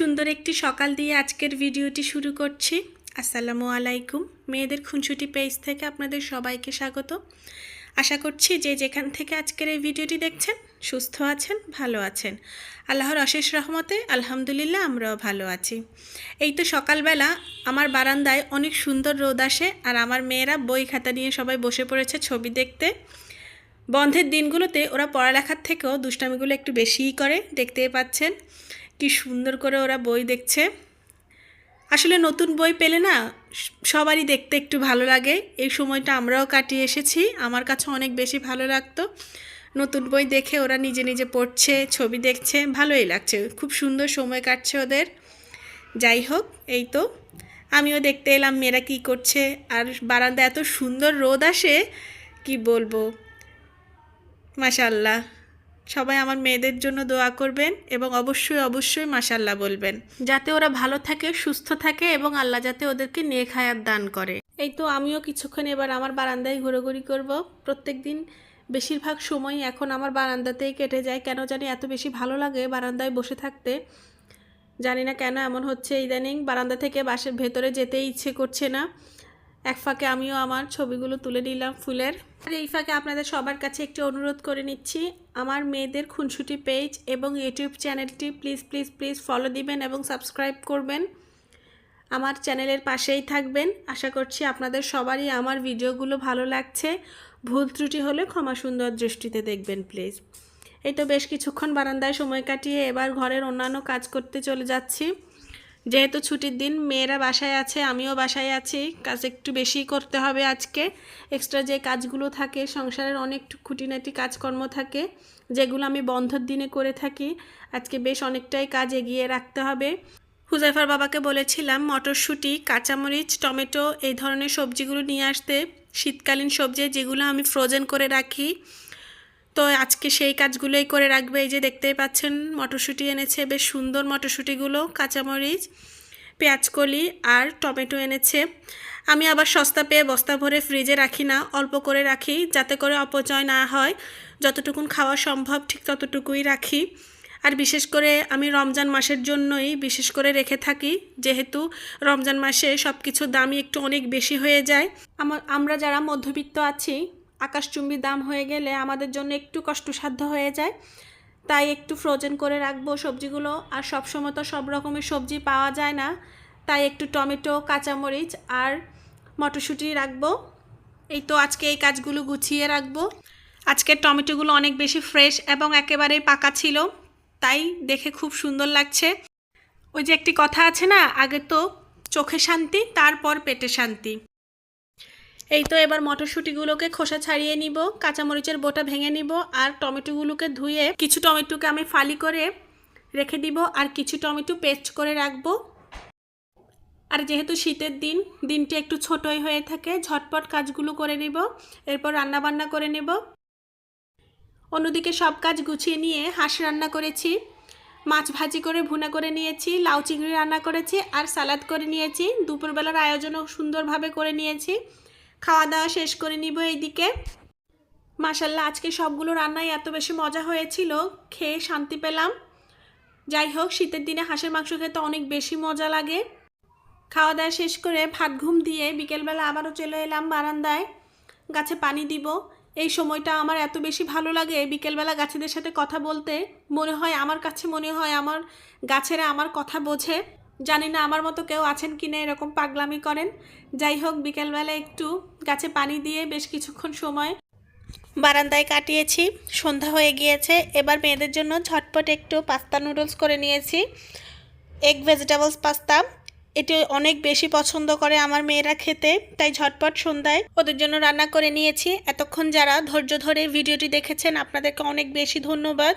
সুন্দর একটি সকাল দিয়ে আজকের ভিডিওটি শুরু করছি। আসসালামু আলাইকুম। মেয়েদের খুনসুটি পেজ থেকে আপনাদের সবাইকে স্বাগত। আশা করছি যে যেখান থেকে আজকের এই ভিডিওটি দেখছেন সুস্থ আছেন, ভালো আছেন। আল্লাহর অশেষ রহমতে আলহামদুলিল্লাহ আমরাও ভালো আছি। এই তো সকালবেলা আমার বারান্দায় অনেক সুন্দর রোদ আসে, আর আমার মেয়েরা বই খাতা নিয়ে সবাই বসে পড়েছে ছবি দেখতে। বন্ধের দিনগুলোতে ওরা পড়ালেখার থেকেও দুষ্টামিগুলো একটু বেশিই করে, দেখতেই পাচ্ছেন কি সুন্দর করে ওরা বই দেখছে। আসলে নতুন বই পেলে না সবারই দেখতে একটু ভালো লাগে। এই সময়টা আমরাও কাটিয়ে এসেছি, আমার কাছে অনেক বেশি ভালো লাগতো। নতুন বই দেখে ওরা নিজে নিজে পড়ছে, ছবি দেখছে, ভালোই লাগছে, খুব সুন্দর সময় কাটছে ওদের। যাই হোক, এই তো আমিও দেখতে এলাম মেয়েরা কী করছে। আর বারান্দা এত সুন্দর রোদ আসে, কি বলবো। মাশাআল্লাহ, সবাই আমার মেয়েদের জন্য দোয়া করবেন এবং অবশ্যই মাশাআল্লাহ বলবেন, যাতে ওরা ভালো থাকে, সুস্থ থাকে এবং আল্লাহ যাতে ওদেরকে নেক হায়াত দান করে। এই তো আমিও কিছুক্ষণ এবার আমার বারান্দায় ঘোরাঘুরি করব। প্রত্যেক দিন বেশিরভাগ সময় এখন আমার বারান্দাতেই কেটে যায়। কেন জানি এত বেশি ভালো লাগে বারান্দায় বসে থাকতে, জানি না কেন এমন হচ্ছে। ইদানিং বারান্দা থেকে বাসার ভেতরে যেতেই ইচ্ছে করছে না। এক ফাঁকে আমিও আমার ছবিগুলো তুলে নিলাম ফুলের। আর এই ফাঁকে আপনাদের সবার কাছে একটি অনুরোধ করে নিচ্ছি, আমার মেয়েদের খুনসুটি পেজ এবং ইউটিউব চ্যানেলটি প্লিজ ফলো দিবেন এবং সাবস্ক্রাইব করবেন। আমার চ্যানেলের পাশেই থাকবেন। আশা করছি আপনাদের সবারই আমার ভিডিওগুলো ভালো লাগছে। ভুল ত্রুটি হলে ক্ষমা সুন্দর দৃষ্টিতে দেখবেন প্লিজ। এই তো বেশ কিছুক্ষণ বারান্দায় সময় কাটিয়ে এবার ঘরের অন্যান্য কাজ করতে চলে যাচ্ছি। যেহেতু ছুটির দিন, মেয়েরা বাসায় আছে, আমিও বাসায় আছি, কাজ একটু বেশি করতে হবে আজকে। এক্সট্রা যে কাজগুলো থাকে, সংসারের অনেক খুঁটিনাটি কাজকর্ম থাকে যেগুলো আমি বন্ধের দিনে করে থাকি, আজকে বেশ অনেকটাই কাজ এগিয়ে রাখতে হবে। হুজাইফার বাবাকে বলেছিলাম মটরশুঁটি, কাঁচামরিচ, টমেটো এই ধরনের সবজিগুলো নিয়ে আসতে, শীতকালীন সবজি যেগুলো আমি ফ্রোজেন করে রাখি। তো আজকে সেই কাজগুলোই করে রাখবে। এই যে দেখতেই পাচ্ছেন মটরশুঁটি এনেছে, বেশ সুন্দর মটরশুঁটিগুলো, কাঁচামরিচ, পেঁয়াজকলি আর টমেটো এনেছে। আমি আবার সস্তা পেয়ে বস্তা ভরে ফ্রিজে রাখি না, অল্প করে রাখি যাতে করে অপচয় না হয়। যতটুকুন খাওয়া সম্ভব ঠিক ততটুকুই রাখি। আর বিশেষ করে আমি রমজান মাসের জন্যই বিশেষ করে রেখে থাকি, যেহেতু রমজান মাসে সব কিছুর দামই একটু অনেক বেশি হয়ে যায়। আমরা যারা মধ্যবিত্ত আছি, আকাশচুম্বী দাম হয়ে গেলে আমাদের জন্য একটু কষ্টসাধ্য হয়ে যায়। তাই একটু ফ্রোজেন করে রাখবো সবজিগুলো। আর সবসময় তো সব রকমের সবজি পাওয়া যায় না, তাই একটু টমেটো, কাঁচামরিচ আর মটরশুঁটি রাখবো। এই তো আজকে এই কাজগুলো গুছিয়ে রাখবো। আজকের টমেটোগুলো অনেক বেশি ফ্রেশ এবং একেবারেই পাকা ছিল, তাই দেখে খুব সুন্দর লাগছে। ওই যে একটি কথা আছে না, আগে তো চোখে শান্তি, তারপর পেটে শান্তি। এই তো এবার মটরশুঁটিগুলোকে খোসা ছাড়িয়ে নিব, কাঁচামরিচের বোটা ভেঙে নিব, আর টমেটোগুলোকে ধুয়ে কিছু টমেটোকে আমি ফালি করে রেখে দিব, আর কিছু টমেটো পেস্ট করে রাখবো। আর যেহেতু শীতের দিন, দিনটি একটু ছোটই হয়ে থাকে, ঝটপট কাজগুলো করে নিব, এরপর রান্নাবান্না করে নেব। অন্যদিকে সব কাজ গুছিয়ে নিয়ে হাঁস রান্না করেছি, মাছ ভাজি করে ভুনা করে নিয়েছি, লাউ চিংড়ি রান্না করেছি, আর সালাদ করে নিয়েছি। দুপুরবেলার আয়োজনও সুন্দরভাবে করে নিয়েছি। খাওয়া দাওয়া শেষ করে নিব এইদিকে। মাশাআল্লাহ, আজকে সবগুলো রান্নাই এত বেশি মজা হয়েছিল, খেয়ে শান্তি পেলাম। যাই হোক, শীতের দিনে হাঁসের মাংস খেতে অনেক বেশি মজা লাগে। খাওয়া দাওয়া শেষ করে ভাত ঘুম দিয়ে বিকেলবেলা আবারও চলে এলাম বারান্দায়, গাছে পানি দিব। এই সময়টা আমার এত বেশি ভালো লাগে, বিকেলবেলা গাছেদের সাথে কথা বলতে। আমার কাছে মনে হয় আমার গাছেরা আমার কথা বোঝে। জানি না আমার মতো কেউ আছেন কি না এরকম পাগলামি করেন। যাই হোক, বিকেলবেলা একটু গাছে পানি দিয়ে বেশ কিছুক্ষণ সময় বারান্দায় কাটিয়েছি। সন্ধ্যা হয়ে গিয়েছে, এবার মেয়েদের জন্য ঝটপট একটু পাস্তা নুডলস করে নিয়েছি, এগ ভেজিটেবলস পাস্তা। এটি অনেক বেশি পছন্দ করে আমার মেয়েরা খেতে, তাই ঝটপট সন্ধ্যায় ওদের জন্য রান্না করে নিয়েছি। এতক্ষণ যারা ধৈর্য ধরে ভিডিওটি দেখেছেন আপনাদেরকে অনেক বেশি ধন্যবাদ।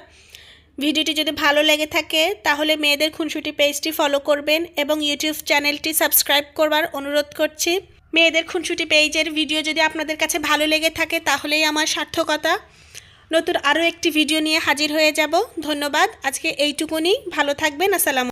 ভিডিওটি যদি ভালো লেগে থাকে তাহলে মেয়েদের খুনসুটি পেজটি ফলো করবেন এবং ইউটিউব চ্যানেলটি সাবস্ক্রাইব করবার অনুরোধ করছি। মেয়েদের খুনসুটি পেজের ভিডিও যদি আপনাদের কাছে ভালো লেগে থাকে তাহলেই আমার সার্থকতা। নতুন আরও একটি ভিডিও নিয়ে হাজির হয়ে যাব। ধন্যবাদ, আজকে এইটুকুনি। ভালো থাকবেন। আসসালামু